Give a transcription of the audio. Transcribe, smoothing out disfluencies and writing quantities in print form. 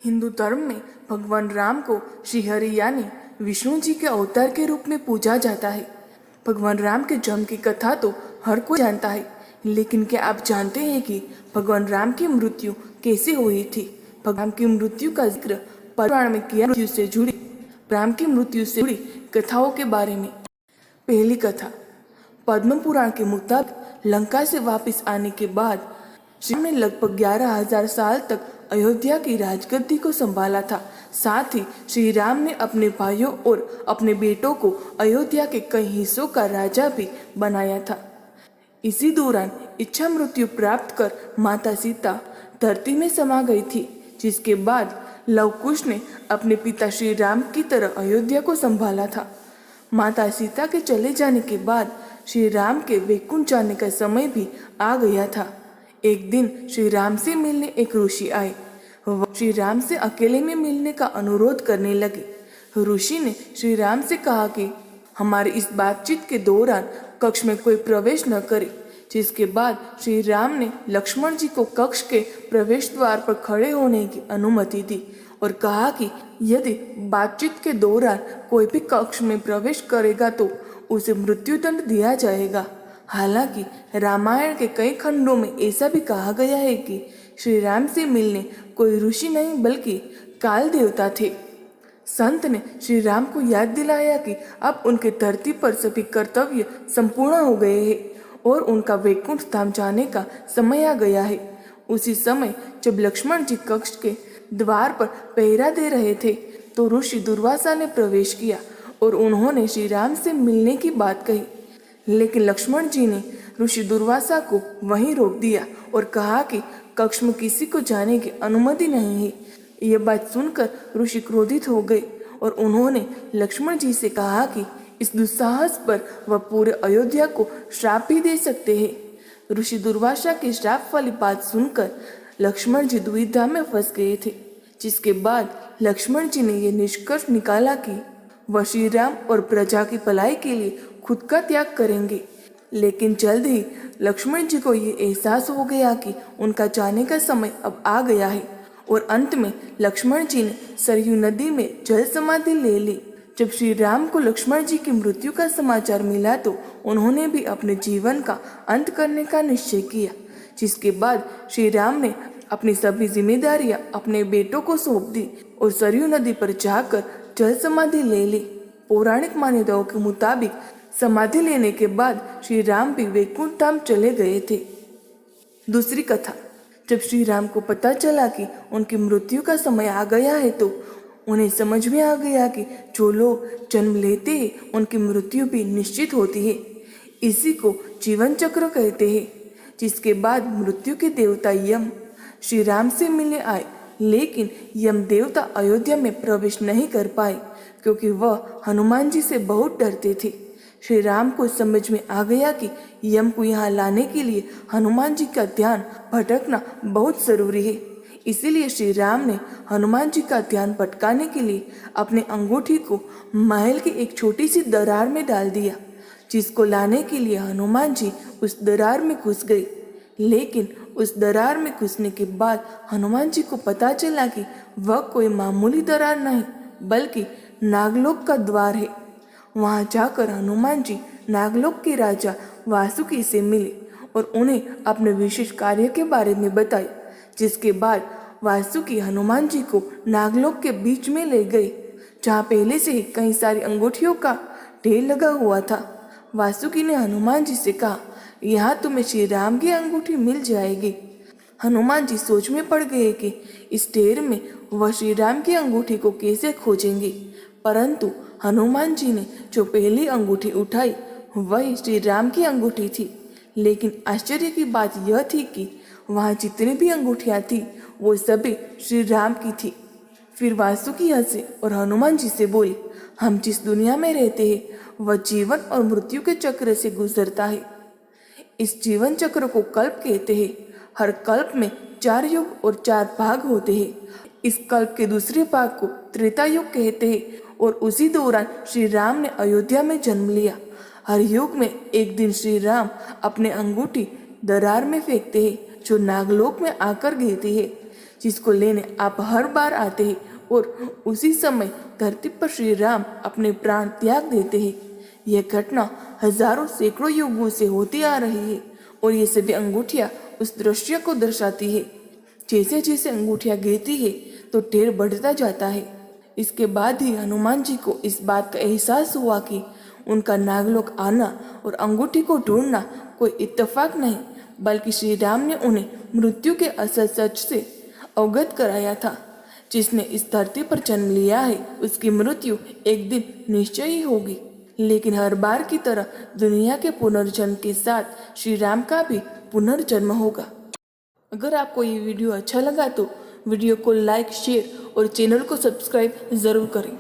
हिंदू धर्म में भगवान राम को श्रीहरि यानी विष्णु जी के अवतार के रूप में पूजा जाता है। भगवान राम के जन्म की कथा तो हर कोई जानता है, लेकिन क्या आप जानते हैं कि भगवान राम की मृत्यु कैसे हुई थी? भगवान की मृत्यु का जिक्र पुराण में किया। मृत्यु से जुड़ी राम की मृत्यु से जुड़ी कथाओं के बारे में। पहली कथा, पद्म पुराण के मुताबिक लंका से वापस आने के बाद श्री राम ने लगभग 11,000 साल तक अयोध्या की राजगद्दी को संभाला था। साथ ही श्री राम ने अपने भाइयों और अपने बेटों को अयोध्या के कई हिस्सों का राजा भी बनाया था। इसी दौरान इच्छा मृत्यु प्राप्त कर माता सीता धरती में समा गई थी, जिसके बाद लव कुश ने अपने पिता श्री राम की तरह अयोध्या को संभाला था। माता सीता के चले जाने के बाद श्री राम के वैकुंठ जाने का समय भी आ गया था। एक दिन श्री राम से मिलने एक ऋषि आए। वह श्री राम से अकेले में मिलने का अनुरोध करने लगे। ऋषि ने श्री राम से कहा कि हमारी इस बातचीत के दौरान कक्ष में कोई प्रवेश न करे, जिसके बाद श्री राम ने लक्ष्मण जी को कक्ष के प्रवेश द्वार पर खड़े होने की अनुमति दी और कहा कि यदि बातचीत के दौरान कोई भी कक्ष में प्रवेश करेगा तो उसे मृत्युदंड दिया जाएगा। हालांकि रामायण के कई खंडों में ऐसा भी कहा गया है कि श्री राम से मिलने कोई ऋषि नहीं बल्कि काल देवता थे। संत ने श्री राम को याद दिलाया कि अब उनके धरती पर सभी कर्तव्य संपूर्ण हो गए हैं और उनका वैकुंठ धाम जाने का समय आ गया है। उसी समय जब लक्ष्मण जी कक्ष के द्वार पर पहरा दे रहे थे तो ऋषि दुर्वासा ने प्रवेश किया और उन्होंने श्री राम से मिलने की बात कही, लेकिन लक्ष्मण जी ने ऋषि दुर्वासा को वहीं रोक दिया और कहा कि कक्ष में किसी को जाने की अनुमति नहीं है। यह बात सुनकर ऋषि क्रोधित हो गए और उन्होंने लक्ष्मण जी से कहा कि इस दुस्साहस पर वह पूरे अयोध्या को श्राप भी दे सकते हैं। ऋषि दुर्वासा के श्राप वाली बात सुनकर लक्ष्मण जी दुविधा में फंस गए थे, जिसके बाद लक्ष्मण जी ने यह निष्कर्ष निकाला कि वह श्री राम और प्रजा की भलाई के लिए खुद का त्याग करेंगे। लेकिन जल्द ही लक्ष्मण जी को ये एहसास हो गया कि उनका जाने का समय अब आ गया है और अंत में लक्ष्मण जी ने सरयू नदी में जल समाधि ले ली। जब श्री राम को लक्ष्मण जी की मृत्यु का समाचार मिला तो उन्होंने भी अपने जीवन का अंत करने का निश्चय किया, जिसके बाद श्री राम ने अपनी सभी जिम्मेदारियां अपने बेटों को सौंप दी और सरयू नदी पर जाकर जल समाधि ले ली। पौराणिक मान्यताओं के मुताबिक समाधि लेने के बाद श्री राम भी वैकुंठ धाम चले गए थे। दूसरी कथा, जब श्री राम को पता चला कि उनकी मृत्यु का समय आ गया है तो उन्हें समझ में आ गया कि जो लोग जन्म लेते हैं उनकी मृत्यु भी निश्चित होती है। इसी को जीवन चक्र कहते हैं। जिसके बाद मृत्यु के देवता यम श्री राम से मिलने आए, लेकिन यम देवता अयोध्या में प्रवेश नहीं कर पाए क्योंकि वह हनुमान जी से बहुत डरते थे। श्री राम को समझ में आ गया कि यम को यहाँ लाने के लिए हनुमान जी का ध्यान भटकना बहुत जरूरी है। इसीलिए श्री राम ने हनुमान जी का ध्यान भटकाने के लिए अपने अंगूठी को महल की एक छोटी सी दरार में डाल दिया, जिसको लाने के लिए हनुमान जी उस दरार में घुस गए। लेकिन उस दरार में घुसने के बाद हनुमान जी को पता चला कि वह कोई मामूली दरार नहीं बल्कि नागलोक का द्वार है। वहां जाकर हनुमान जी नागलोक के राजा वासुकी से मिले और उन्हें अपने विशेष कार्य के बारे में बताए, जिसके बाद वासुकी हनुमान जी को नागलोक के बीच में ले गए, जहाँ पहले से ही कई सारी अंगूठियों का ढेर लगा हुआ था। वासुकी ने हनुमान जी से कहा, यहाँ तुम्हें श्री राम की अंगूठी मिल जाएगी। हनुमान जी सोच में पड़ गए कि इस ढेर में वह श्री राम की अंगूठी को कैसे खोजेंगे, परंतु हनुमान जी ने जो पहली अंगूठी उठाई वही श्री राम की अंगूठी थी। लेकिन आश्चर्य की बात यह थी कि वहाँ जितनी भी अंगूठियाँ थी वो सभी श्री राम की थी। फिर वासुकी हंसे और हनुमान जी से बोले, हम जिस दुनिया में रहते हैं वह जीवन और मृत्यु के चक्र से गुजरता है। इस जीवन चक्र को कल्प कहते हैं। हर कल्प में 4 युग और 4 भाग होते हैं। इस कल्प के दूसरे भाग को त्रेता युग कहते हैं और उसी दौरान श्री राम ने अयोध्या में जन्म लिया। हर युग में एक दिन श्री राम अपने अंगूठी दरार में फेंकते हैं जो नागलोक में आकर गिरती है, जिसको लेने आप हर बार आते हैं और उसी समय धरती पर श्री राम अपने प्राण त्याग देते हैं। यह घटना हजारों सैकड़ों युगों से होती आ रही है और ये सभी अंगूठियां उस दृश्य को दर्शाती है। जैसे जैसे अंगूठियां गिरती है तो ढेर बढ़ता जाता है। इसके बाद ही हनुमान जी को इस बात का एहसास हुआ कि उनका नागलोक आना और अंगूठी को ढूंढना कोई इत्तेफाक नहीं, बल्कि श्री राम ने उन्हें मृत्यु के असल सच से अवगत कराया था। जिसने इस धरती पर जन्म लिया है उसकी मृत्यु एक दिन निश्चय ही होगी, लेकिन हर बार की तरह दुनिया के पुनर्जन्म के साथ श्री राम का भी पुनर्जन्म होगा। अगर आपको ये वीडियो अच्छा लगा तो वीडियो को लाइक, शेयर और चैनल को सब्सक्राइब जरूर करें।